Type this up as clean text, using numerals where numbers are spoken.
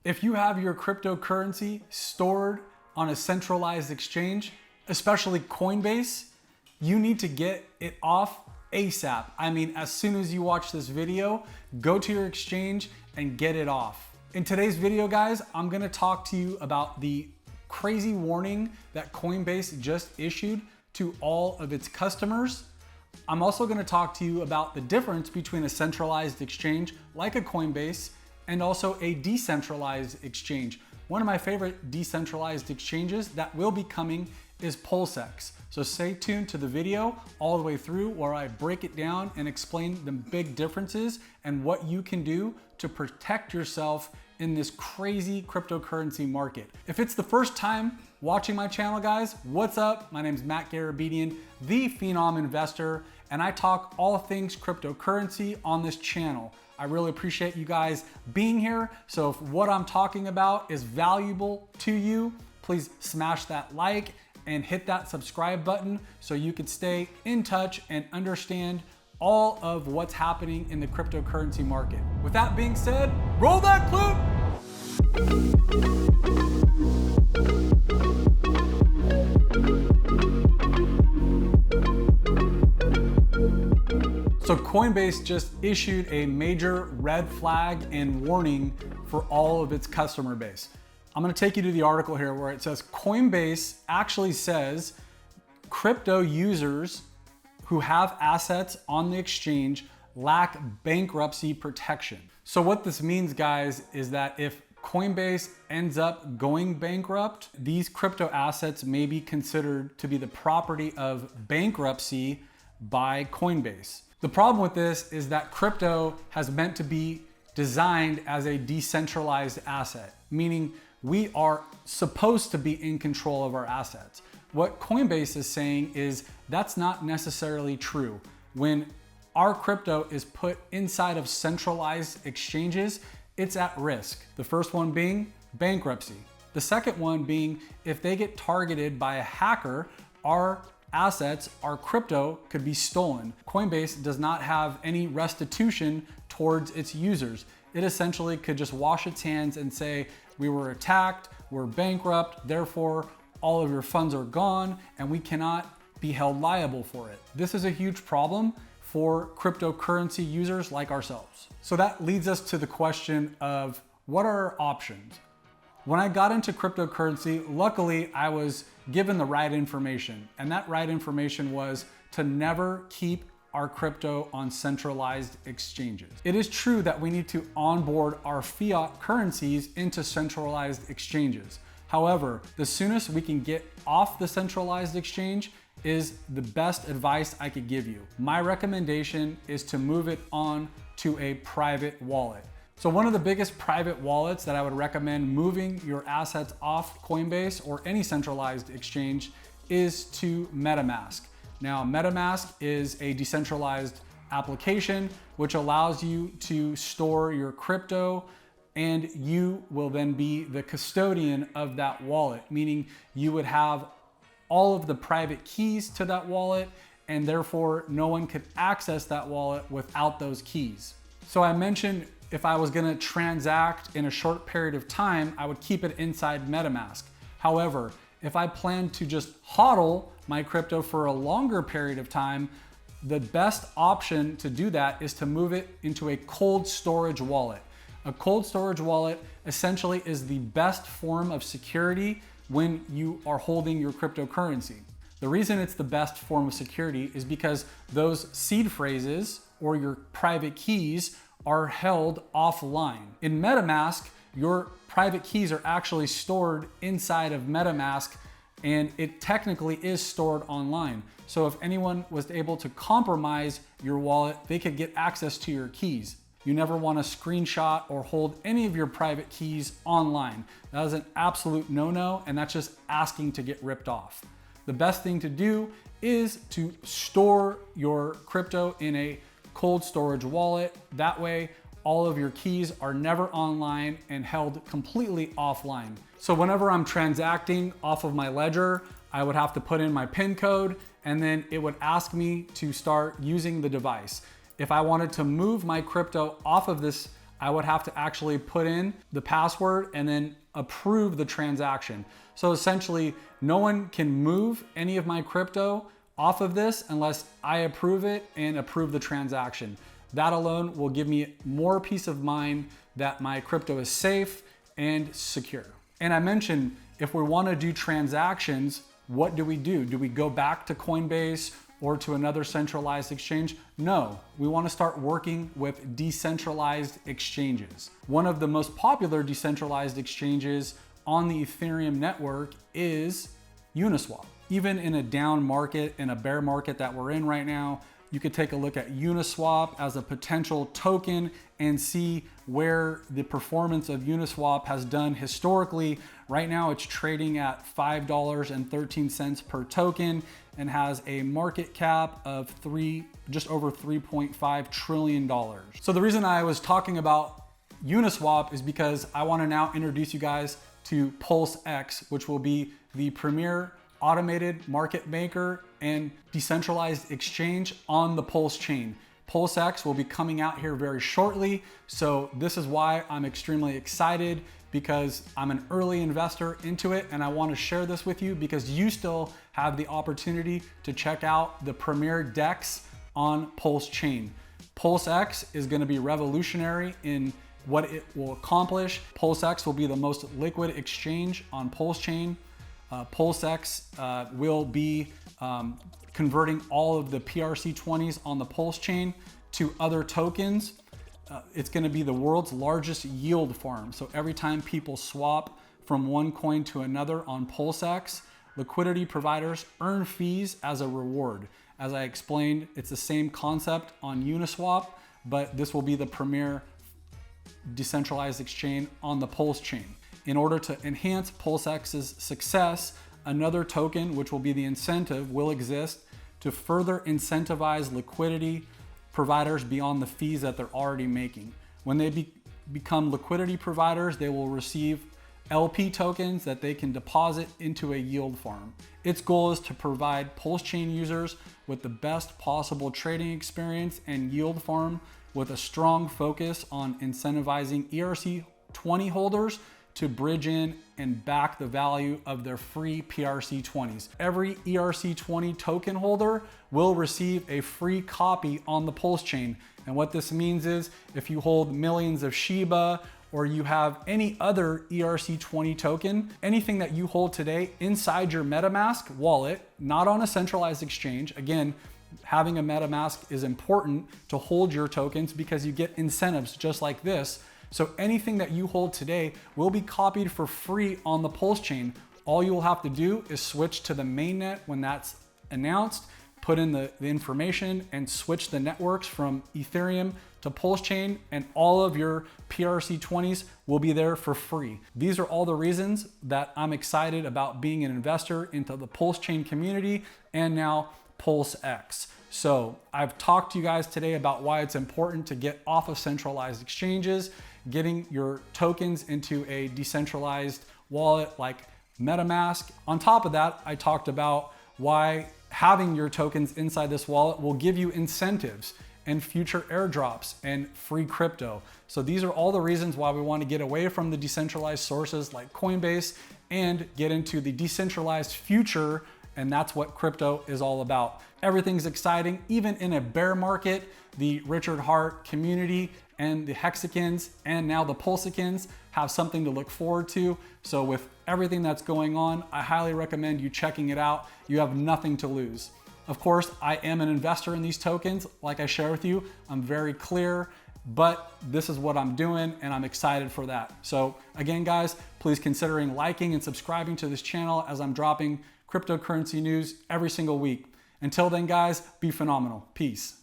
If you have your cryptocurrency stored on a centralized exchange, especially Coinbase, you need to get it off ASAP. I mean, as soon as you watch this video, go to your exchange and get it off. In today's video, guys, I'm gonna talk to you about the crazy warning that Coinbase just issued to all of its customers. I'm also gonna talk to you about the difference between a centralized exchange like a Coinbase and also a decentralized exchange. One of my favorite decentralized exchanges that will be coming is PulseX. So stay tuned to the video all the way through where I break it down and explain the big differences and what you can do to protect yourself in this crazy cryptocurrency market. If it's the first time watching my channel, guys, what's up? My name is Matt Garabedian, the Phenom Investor, and I talk all things cryptocurrency on this channel. I really appreciate you guys being here. So if what I'm talking about is valuable to you, please smash that like and hit that subscribe button so you can stay in touch and understand all of what's happening in the cryptocurrency market. With that being said, roll that clip. So Coinbase just issued a major red flag and warning for all of its customer base. I'm gonna take you to the article here where it says Coinbase actually says crypto users who have assets on the exchange lack bankruptcy protection. So what this means, guys, is that if Coinbase ends up going bankrupt, these crypto assets may be considered to be the property of bankruptcy by Coinbase. The problem with this is that crypto has meant to be designed as a decentralized asset, meaning we are supposed to be in control of our assets. What Coinbase is saying is that's not necessarily true. When our crypto is put inside of centralized exchanges, it's at risk. The first one being bankruptcy. The second one being if they get targeted by a hacker, our assets, our crypto could be stolen. Coinbase does not have any restitution towards its users. It essentially could just wash its hands and say, we were attacked, we're bankrupt, therefore all of your funds are gone and we cannot be held liable for it. This is a huge problem for cryptocurrency users like ourselves. So that leads us to the question of what are our options? When I got into cryptocurrency, luckily I was given the right information, and that right information was to never keep our crypto on centralized exchanges. It is true that we need to onboard our fiat currencies into centralized exchanges. However, the soonest we can get off the centralized exchange is the best advice I could give you. My recommendation is to move it on to a private wallet. So one of the biggest private wallets that I would recommend moving your assets off Coinbase or any centralized exchange is to MetaMask. Now, MetaMask is a decentralized application which allows you to store your crypto, and you will then be the custodian of that wallet, meaning you would have all of the private keys to that wallet, and therefore no one could access that wallet without those keys. So I mentioned if I was gonna transact in a short period of time, I would keep it inside MetaMask. However, if I plan to just hodl my crypto for a longer period of time, the best option to do that is to move it into a cold storage wallet. A cold storage wallet essentially is the best form of security when you are holding your cryptocurrency. The reason it's the best form of security is because those seed phrases or your private keys are held offline. In MetaMask, your private keys are actually stored inside of MetaMask, and it technically is stored online. So if anyone was able to compromise your wallet, they could get access to your keys. You never want to screenshot or hold any of your private keys online. That is an absolute no-no, and that's just asking to get ripped off. The best thing to do is to store your crypto in a cold storage wallet. That way, all of your keys are never online and held completely offline. So whenever I'm transacting off of my ledger, I would have to put in my PIN code, and then it would ask me to start using the device. If I wanted to move my crypto off of this I would have to actually put in the password and then approve the transaction. So essentially, no one can move any of my crypto off of this unless I approve it and approve the transaction. That alone will give me more peace of mind that my crypto is safe and secure. And I mentioned, if we want to do transactions, what do? Do we go back to Coinbase or to another centralized exchange? No, we want to start working with decentralized exchanges. One of the most popular decentralized exchanges on the Ethereum network is Uniswap. Even in a down market, in a bear market that we're in right now, you could take a look at Uniswap as a potential token and see where the performance of Uniswap has done historically. Right now it's trading at $5.13 per token and has a market cap of just over $3.5 trillion. So the reason I was talking about Uniswap is because I want to now introduce you guys to PulseX, which will be the premier automated market maker and decentralized exchange on the Pulse chain. PulseX will be coming out here very shortly. So this is why I'm extremely excited, because I'm an early investor into it and I want to share this with you because you still have the opportunity to check out the premier DEX on Pulse chain. PulseX is going to be revolutionary in what it will accomplish. PulseX will be the most liquid exchange on Pulse chain. PulseX will be converting all of the PRC20s on the Pulse chain to other tokens. It's going to be the world's largest yield farm. So every time people swap from one coin to another on PulseX, liquidity providers earn fees as a reward. As I explained, it's the same concept on Uniswap, but this will be the premier decentralized exchange on the Pulse chain. In order to enhance PulseX's success, another token, which will be the incentive, will exist to further incentivize liquidity providers beyond the fees that they're already making. When they become liquidity providers, they will receive LP tokens that they can deposit into a yield farm. Its goal is to provide Pulse chain users with the best possible trading experience and yield farm with a strong focus on incentivizing ERC20 holders to bridge in and back the value of their free PRC20s. Every ERC20 token holder will receive a free copy on the Pulse chain. And what this means is if you hold millions of Shiba or you have any other ERC20 token, anything that you hold today inside your MetaMask wallet, not on a centralized exchange. Again, having a MetaMask is important to hold your tokens because you get incentives just like this. So anything that you hold today will be copied for free on the Pulse chain. All you will have to do is switch to the mainnet when that's announced, put in the information and switch the networks from Ethereum to Pulse chain, and all of your PRC20s will be there for free. These are all the reasons that I'm excited about being an investor into the Pulse chain community and now PulseX. So I've talked to you guys today about why it's important to get off of centralized exchanges, getting your tokens into a decentralized wallet like MetaMask. On top of that, I talked about why having your tokens inside this wallet will give you incentives and future airdrops and free crypto. So these are all the reasons why we want to get away from the decentralized sources like Coinbase and get into the decentralized future. And that's what crypto is all about. Everything's exciting. Even in a bear market, the Richard Hart community and the Hexicans and now the Pulsicans have something to look forward to. So with everything that's going on, I highly recommend you checking it out. You have nothing to lose. Of course, I am an investor in these tokens. Like I share with you, I'm very clear, but this is what I'm doing and I'm excited for that. So again, guys, please considering liking and subscribing to this channel as I'm dropping cryptocurrency news every single week. Until then, guys, be phenomenal. Peace.